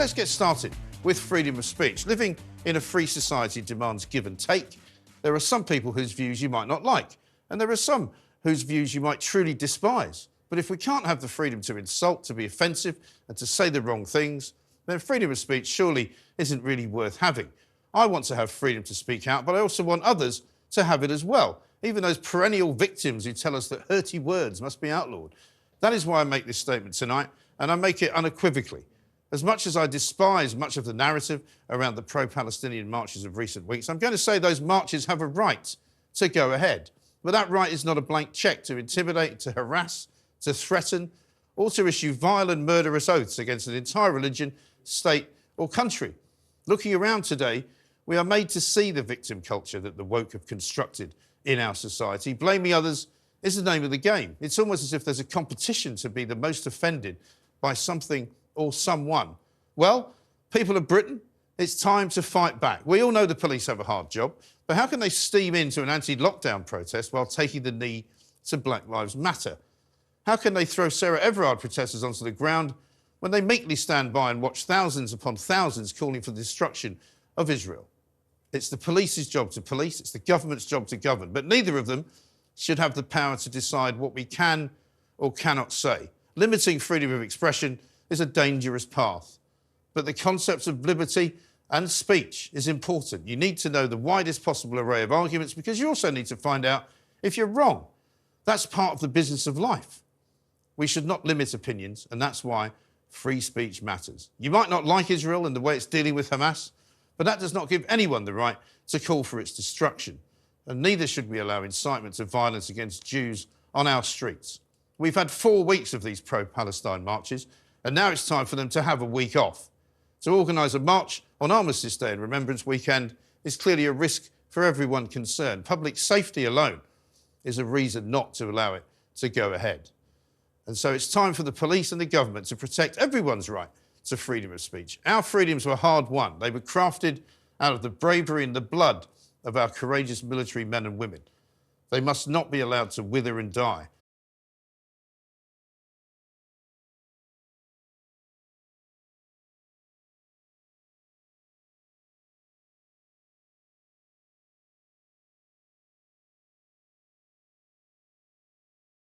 Let's get started with freedom of speech. Living in a free society demands give and take. There are some people whose views you might not like, and there are some whose views you might truly despise. But if we can't have the freedom to insult, to be offensive, and to say the wrong things, then freedom of speech surely isn't really worth having. I want to have freedom to speak out, but I also want others to have it as well, even those perennial victims who tell us that hurty words must be outlawed. That is why I make this statement tonight, and I make it unequivocally. As much as I despise much of the narrative around the pro-Palestinian marches of recent weeks, I'm going to say those marches have a right to go ahead. But that right is not a blank cheque to intimidate, to harass, to threaten, or to issue vile and murderous oaths against an entire religion, state or country. Looking around today, we are made to see the victim culture that the woke have constructed in our society. Blaming others is the name of the game. It's almost as if there's a competition to be the most offended by something or someone. Well, people of Britain, it's time to fight back. We all know the police have a hard job, but how can they steam into an anti-lockdown protest while taking the knee to Black Lives Matter? How can they throw Sarah Everard protesters onto the ground when they meekly stand by and watch thousands upon thousands calling for the destruction of Israel? It's the police's job to police, it's the government's job to govern, but neither of them should have the power to decide what we can or cannot say. Limiting freedom of expression is a dangerous path, but the concept of liberty and speech is important. You need to know the widest possible array of arguments because you also need to find out if you're wrong. That's part of the business of life. We should not limit opinions, and that's why free speech matters. You might not like Israel and the way it's dealing with Hamas, but that does not give anyone the right to call for its destruction. And neither should we allow incitement to violence against Jews on our streets. We've had 4 weeks of these pro-Palestine marches, and now it's time for them to have a week off. To organise a march on Armistice Day and Remembrance Weekend is clearly a risk for everyone concerned. Public safety alone is a reason not to allow it to go ahead. And so it's time for the police and the government to protect everyone's right to freedom of speech. Our freedoms were hard won. They were crafted out of the bravery and the blood of our courageous military men and women. They must not be allowed to wither and die